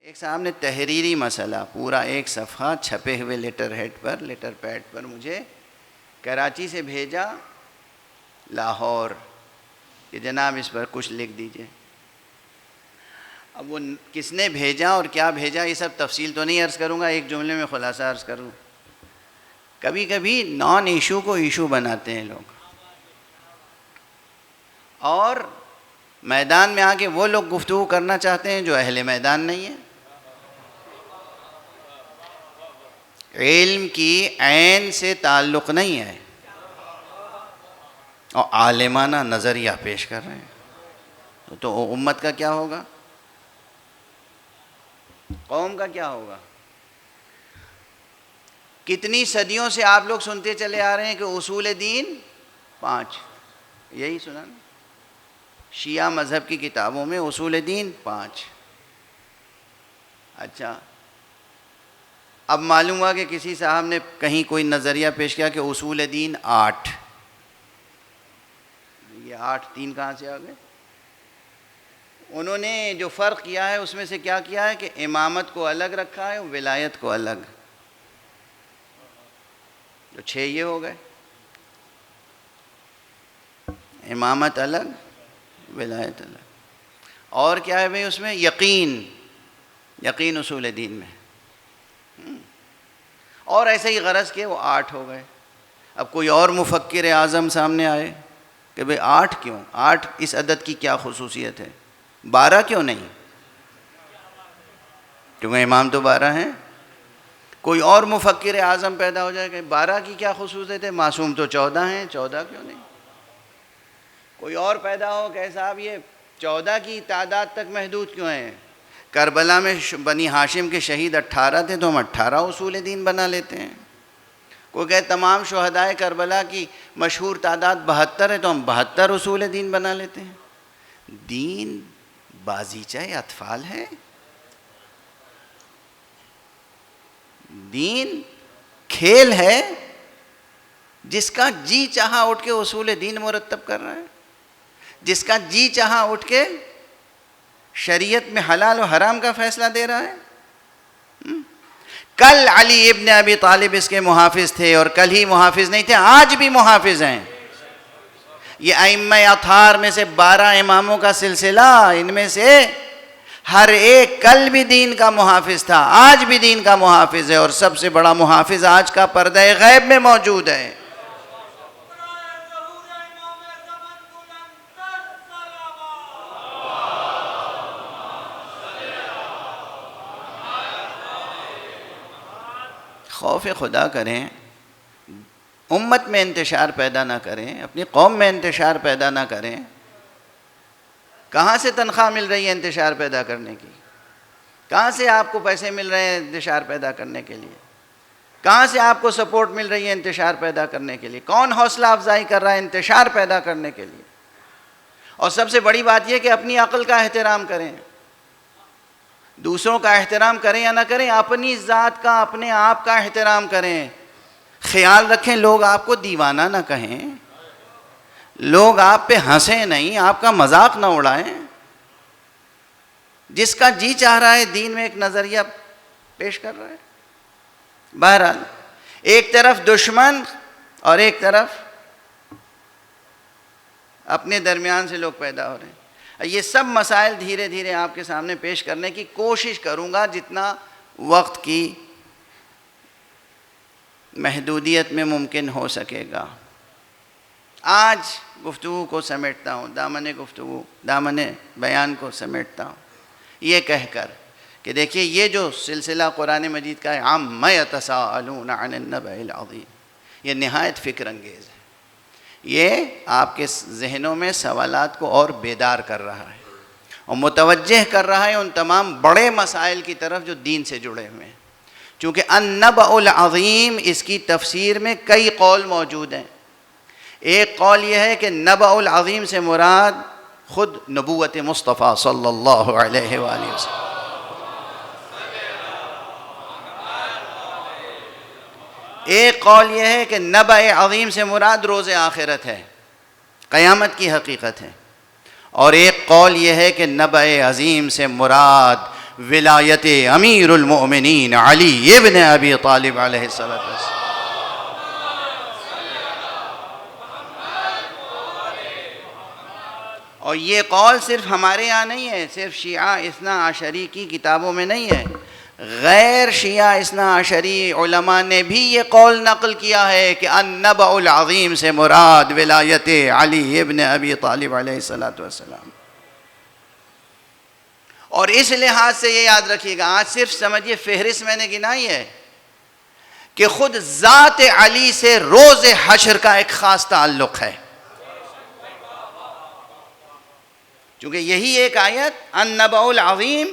ایک صاحب نے تحریری مسئلہ پورا ایک صفحہ چھپے ہوئے لیٹر پیڈ پر مجھے کراچی سے بھیجا لاہور کہ جناب اس پر کچھ لکھ دیجئے. اب وہ کس نے بھیجا اور کیا بھیجا یہ سب تفصیل تو نہیں عرض کروں گا, ایک جملے میں خلاصہ عرض کروں. کبھی کبھی نان ایشو کو ایشو بناتے ہیں لوگ, اور میدان میں آ کے وہ لوگ گفتگو کرنا چاہتے ہیں جو اہل میدان نہیں ہیں. علم کی عین سے تعلق نہیں ہے اور عالمانہ نظریہ پیش کر رہے ہیں, تو امت کا کیا ہوگا, قوم کا کیا ہوگا؟ کتنی صدیوں سے آپ لوگ سنتے چلے آ رہے ہیں کہ اصول دین 5, یہی سنا نا شیعہ مذہب کی کتابوں میں اصول دین 5. اچھا, اب معلوم ہوا کہ کسی صاحب نے کہیں کوئی نظریہ پیش کیا کہ اصول دین 8. یہ 8 3 کہاں سے آ گئے؟ انہوں نے جو فرق کیا ہے اس میں سے کیا کیا ہے کہ امامت کو الگ رکھا ہے, ولایت کو الگ. جو 6 یہ ہو گئے, امامت الگ, ولایت الگ. اور کیا ہے بھئی اس میں؟ یقین اصول دین میں. اور ایسے ہی غرض کے وہ 8 ہو گئے. اب کوئی اور مفکر اعظم سامنے آئے کہ بھئی 8 کیوں؟ 8 اس عدد کی کیا خصوصیت ہے؟ 12 کیوں نہیں؟ کیونکہ امام تو 12 ہیں. کوئی اور مفکر اعظم پیدا ہو جائے کہ 12 کی کیا خصوصیت ہے؟ معصوم تو 14 ہیں, 14 کیوں نہیں؟ کوئی اور پیدا ہو کہ صاحب یہ 14 کی تعداد تک محدود کیوں ہیں؟ کربلا میں بنی ہاشم کے شہید 18 تھے تو ہم 18 اصول دین بنا لیتے ہیں. کوئی کہے تمام شہدائے کربلا کی مشہور تعداد 72 ہے تو ہم 72 اصول دین بنا لیتے ہیں. دین بازیچہ اطفال ہے, دین کھیل ہے. جس کا جی چاہا اٹھ کے اصول دین مرتب کر رہا ہے, جس کا جی چاہا اٹھ کے شریعت میں حلال و حرام کا فیصلہ دے رہا ہے. کل علی ابن ابی طالب اس کے محافظ تھے, اور کل ہی محافظ نہیں تھے, آج بھی محافظ ہیں. یہ ائمہ اطہار میں سے 12 اماموں کا سلسلہ, ان میں سے ہر ایک کل بھی دین کا محافظ تھا, آج بھی دین کا محافظ ہے, اور سب سے بڑا محافظ آج کا پردہ غیب میں موجود ہے. خوف خدا کریں, امت میں انتشار پیدا نہ کریں, اپنی قوم میں انتشار پیدا نہ کریں. کہاں سے تنخواہ مل رہی ہے انتشار پیدا کرنے کی؟ کہاں سے آپ کو پیسے مل رہے ہیں انتشار پیدا کرنے کے لیے؟ کہاں سے آپ کو سپورٹ مل رہی ہے انتشار پیدا کرنے کے لیے؟ کون حوصلہ افزائی کر رہا ہے انتشار پیدا کرنے کے لیے؟ اور سب سے بڑی بات یہ کہ اپنی عقل کا احترام کریں. دوسروں کا احترام کریں یا نہ کریں, اپنی ذات کا, اپنے آپ کا احترام کریں. خیال رکھیں لوگ آپ کو دیوانہ نہ کہیں, لوگ آپ پہ ہنسیں نہیں, آپ کا مذاق نہ اڑائیں. جس کا جی چاہ رہا ہے دین میں ایک نظریہ پیش کر رہا ہے. بہرحال ایک طرف دشمن اور ایک طرف اپنے درمیان سے لوگ پیدا ہو رہے ہیں. یہ سب مسائل دھیرے دھیرے آپ کے سامنے پیش کرنے کی کوشش کروں گا جتنا وقت کی محدودیت میں ممکن ہو سکے گا. آج گفتگو کو سمیٹتا ہوں, دامن بیان کو سمیٹتا ہوں یہ کہہ کر کہ دیکھیے یہ جو سلسلہ قرآن مجید کا ہے, عَمَّ يَتَسَاءَلُونَ عَنِ النَّبَإِ الْعَظِيمِ, یہ نہایت فکر انگیز ہے. یہ آپ کے ذہنوں میں سوالات کو اور بیدار کر رہا ہے اور متوجہ کر رہا ہے ان تمام بڑے مسائل کی طرف جو دین سے جڑے ہوئے ہیں. چونکہ النبأ العظیم اس کی تفسیر میں کئی قول موجود ہیں. ایک قول یہ ہے کہ نبأ العظیم سے مراد خود نبوت مصطفیٰ صلی اللہ علیہ وآلہ وسلم. ایک قول یہ ہے کہ نبأ عظیم سے مراد روز آخرت ہے, قیامت کی حقیقت ہے. اور ایک قول یہ ہے کہ نبأ عظیم سے مراد ولایت امیر المؤمنین علی ابن ابی طالب علیہ السلام. اور یہ قول صرف ہمارے یہاں نہیں ہے، صرف شیعہ اثنا عشری کی کتابوں میں نہیں ہے، غیر شیعہ اثنا عشری علماء نے بھی یہ قول نقل کیا ہے کہ النبأ العظیم سے مراد ولایت علی ابن ابی طالب علیہ السلام. اور اس لحاظ سے یہ یاد رکھیے گا، آج صرف سمجھیے فہرست میں نے گنائی ہے کہ خود ذات علی سے روز حشر کا ایک خاص تعلق ہے. چونکہ یہی ایک آیت النبأ العظیم،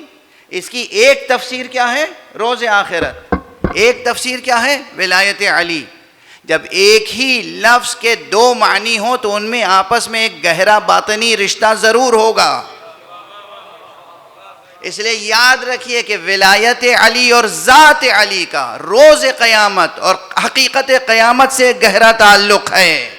اس کی ایک تفسیر کیا ہے؟ روز آخرت. ایک تفسیر کیا ہے؟ ولایت علی. جب ایک ہی لفظ کے دو معنی ہوں تو ان میں آپس میں ایک گہرا باطنی رشتہ ضرور ہوگا. اس لیے یاد رکھیے کہ ولایت علی اور ذات علی کا روز قیامت اور حقیقت قیامت سے گہرا تعلق ہے.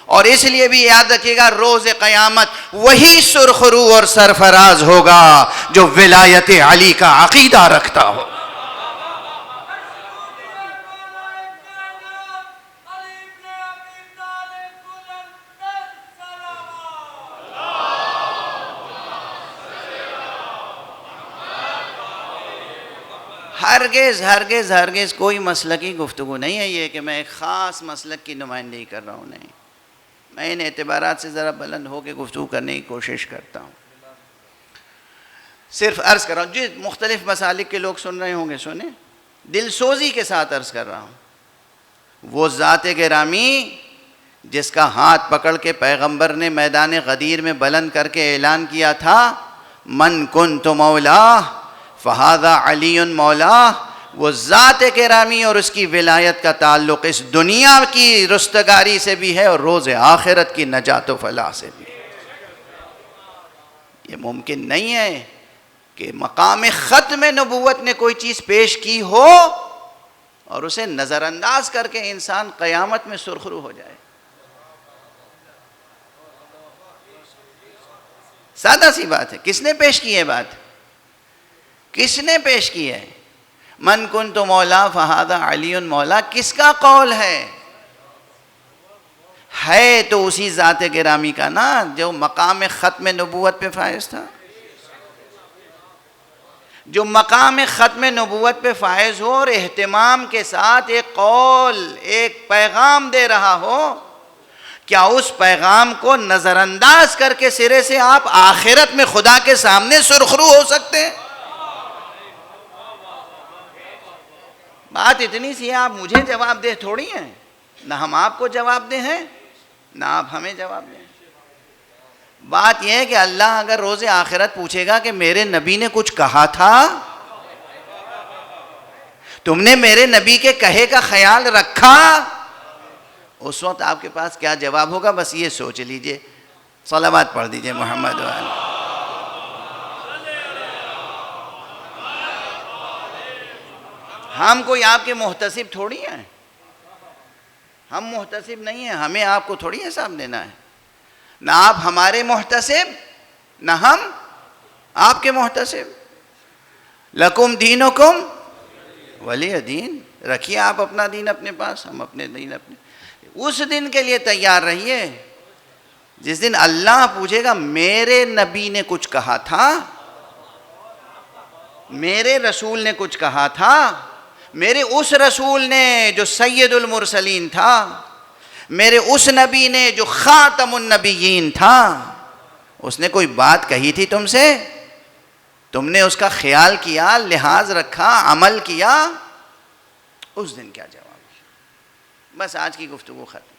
اور اس لیے بھی یاد رکھیے گا روز قیامت وہی سرخ رو اور سرفراز ہوگا جو ولایت علی کا عقیدہ رکھتا ہو. ہرگز ہرگز ہرگز کوئی مسلکی گفتگو نہیں ہے یہ کہ میں ایک خاص مسلک کی نمائندگی کر رہا ہوں. نہیں، میں ان اعتبارات سے ذرا بلند ہو کے گفتگو کرنے کی کوشش کرتا ہوں. صرف عرض کر رہا ہوں، جو مختلف مسالک کے لوگ سن رہے ہوں گے سنیں، دل سوزی کے ساتھ عرض کر رہا ہوں. وہ ذات گرامی جس کا ہاتھ پکڑ کے پیغمبر نے میدان غدیر میں بلند کر کے اعلان کیا تھا من کنت مولا فہذا علی مولا، وہ ذات گرامی اور اس کی ولایت کا تعلق اس دنیا کی رستگاری سے بھی ہے اور روز آخرت کی نجات و فلاح سے بھی. یہ ممکن نہیں ہے کہ مقام ختم نبوت نے کوئی چیز پیش کی ہو اور اسے نظر انداز کر کے انسان قیامت میں سرخرو ہو جائے. سادہ سی بات ہے. کس نے پیش کی ہے بات؟ کس نے پیش کی ہے؟ من کنت مولا فہذا علی مولا کس کا قول ہے تو اسی ذات گرامی کا نا جو مقام ختم نبوت پہ فائز تھا. جو مقام ختم نبوت پہ فائز ہو اور اہتمام کے ساتھ ایک قول ایک پیغام دے رہا ہو، کیا اس پیغام کو نظر انداز کر کے سرے سے آپ آخرت میں خدا کے سامنے سرخرو ہو سکتے ہیں؟ بات اتنی سی ہے، آپ مجھے جواب دے تھوڑی ہیں، نہ ہم آپ کو جواب دے ہیں نہ آپ ہمیں جواب دیں. بات یہ ہے کہ اللہ اگر روز آخرت پوچھے گا کہ میرے نبی نے کچھ کہا تھا، تم نے میرے نبی کے کہے کا خیال رکھا، اس وقت آپ کے پاس کیا جواب ہوگا؟ بس یہ سوچ لیجئے. صلوات پڑھ دیجئے محمد وآلہ. ہم کوئی آپ کے محتسب تھوڑی ہیں، ہم محتسب نہیں ہیں، ہمیں آپ کو تھوڑی حساب دینا ہے. نہ آپ ہمارے محتسب نہ ہم آپ کے محتسب. لکم دینکم ولی دین. رکھیے آپ اپنا دین اپنے پاس، ہم اپنے دین اپنے. اس دن کے لیے تیار رہیے جس دن اللہ پوچھے گا میرے نبی نے کچھ کہا تھا، میرے رسول نے کچھ کہا تھا، میرے اس رسول نے جو سید المرسلین تھا، میرے اس نبی نے جو خاتم النبیین تھا، اس نے کوئی بات کہی تھی تم سے، تم نے اس کا خیال کیا، لحاظ رکھا، عمل کیا، اس دن کیا جواب؟ بس آج کی گفتگو ختم.